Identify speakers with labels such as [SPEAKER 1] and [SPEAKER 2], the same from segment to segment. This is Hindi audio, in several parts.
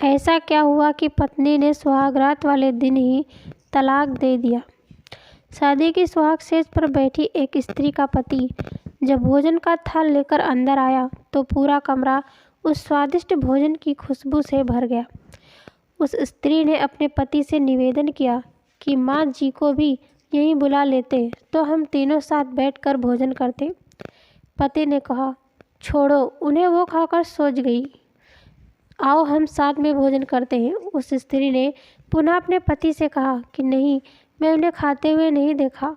[SPEAKER 1] ऐसा क्या हुआ कि पत्नी ने सुहागरात वाले दिन ही तलाक दे दिया। शादी की सुहाग सेज पर बैठी एक स्त्री का पति जब भोजन का थाल लेकर अंदर आया तो पूरा कमरा उस स्वादिष्ट भोजन की खुशबू से भर गया। उस स्त्री ने अपने पति से निवेदन किया कि माँ जी को भी यहीं बुला लेते तो हम तीनों साथ बैठकर भोजन करते। पति ने कहा, छोड़ो उन्हें, वो खाकर सोच गई, आओ हम साथ में भोजन करते हैं। उस स्त्री ने पुनः अपने पति से कहा कि नहीं, मैं उन्हें खाते हुए नहीं देखा।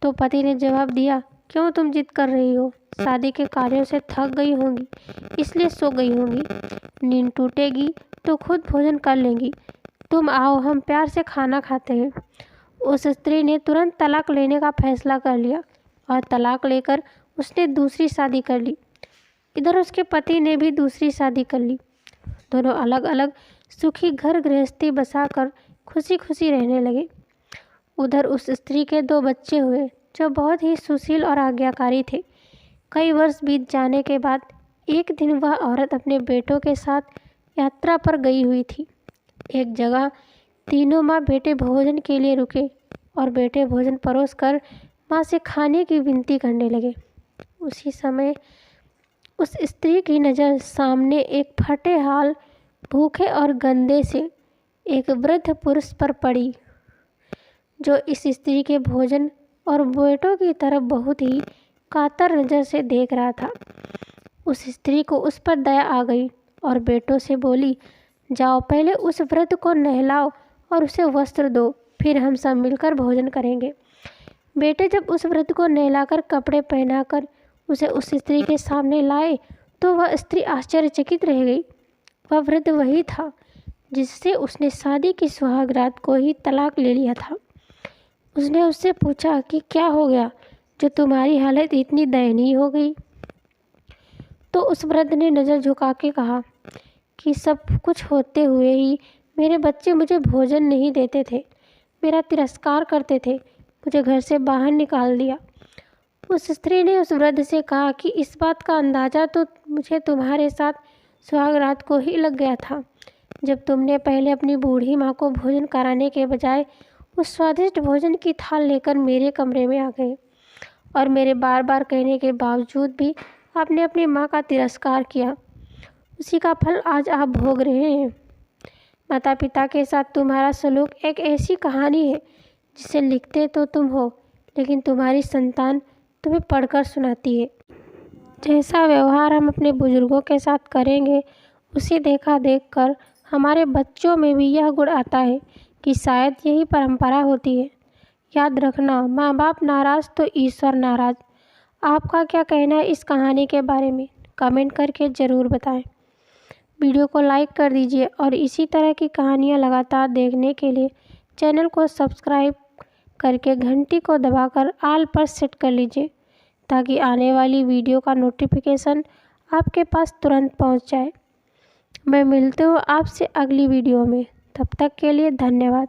[SPEAKER 1] तो पति ने जवाब दिया, क्यों तुम जिद कर रही हो? शादी के कार्यों से थक गई होंगी इसलिए सो गई होंगी। नींद टूटेगी तो खुद भोजन कर लेंगी। तुम आओ, हम प्यार से खाना खाते हैं। उस स्त्री ने तुरंत तलाक लेने का फैसला कर लिया और तलाक लेकर उसने दूसरी शादी कर ली। इधर उसके पति ने भी दूसरी शादी कर ली। दोनों अलग अलग सुखी घर गृहस्थी बसाकर खुशी खुशी रहने लगे। उधर उस स्त्री के 2 बच्चे हुए जो बहुत ही सुशील और आज्ञाकारी थे। कई वर्ष बीत जाने के बाद एक दिन वह औरत अपने बेटों के साथ यात्रा पर गई हुई थी। एक जगह तीनों माँ बेटे भोजन के लिए रुके और बेटे भोजन परोसकर माँ से खाने की विनती करने लगे। उसी समय उस स्त्री की नज़र सामने एक फटे हाल, भूखे और गंदे से एक वृद्ध पुरुष पर पड़ी जो इस स्त्री के भोजन और बेटों की तरफ बहुत ही कातर नज़र से देख रहा था। उस स्त्री को उस पर दया आ गई और बेटों से बोली, जाओ पहले उस वृद्ध को नहलाओ और उसे वस्त्र दो, फिर हम सब मिलकर भोजन करेंगे। बेटे जब उस वृद्ध को नहलाकर कपड़े पहनाकर उसे उस स्त्री के सामने लाए तो वह स्त्री आश्चर्यचकित रह गई। वह वृद्ध वही था जिससे उसने शादी की सुहागरात को ही तलाक ले लिया था। उसने उससे पूछा कि क्या हो गया जो तुम्हारी हालत इतनी दयनीय हो गई। तो उस वृद्ध ने नज़र झुका के कहा कि सब कुछ होते हुए ही मेरे बच्चे मुझे भोजन नहीं देते थे, मेरा तिरस्कार करते थे, मुझे घर से बाहर निकाल दिया। उस स्त्री ने उस वृद्ध से कहा कि इस बात का अंदाज़ा तो मुझे तुम्हारे साथ सुहागरात को ही लग गया था, जब तुमने पहले अपनी बूढ़ी माँ को भोजन कराने के बजाय उस स्वादिष्ट भोजन की थाल लेकर मेरे कमरे में आ गए और मेरे बार बार कहने के बावजूद भी आपने अपनी माँ का तिरस्कार किया। उसी का फल आज आप भोग रहे हैं। माता पिता के साथ तुम्हारा सलूक एक ऐसी कहानी है जिसे लिखते तो तुम हो, लेकिन तुम्हारी संतान तुम्हें पढ़कर सुनाती है। जैसा व्यवहार हम अपने बुजुर्गों के साथ करेंगे, उसे देखा देखकर हमारे बच्चों में भी यह गुण आता है कि शायद यही परंपरा होती है। याद रखना, माँ बाप नाराज़ तो ईश्वर नाराज़। आपका क्या कहना है इस कहानी के बारे में? कमेंट करके ज़रूर बताएं। वीडियो को लाइक कर दीजिए और इसी तरह की कहानियाँ लगातार देखने के लिए चैनल को सब्सक्राइब करके घंटी को दबाकर ऑल पर सेट कर लीजिए ताकि आने वाली वीडियो का नोटिफिकेशन आपके पास तुरंत पहुंच जाए। मैं मिलती हूँ आपसे अगली वीडियो में। तब तक के लिए धन्यवाद।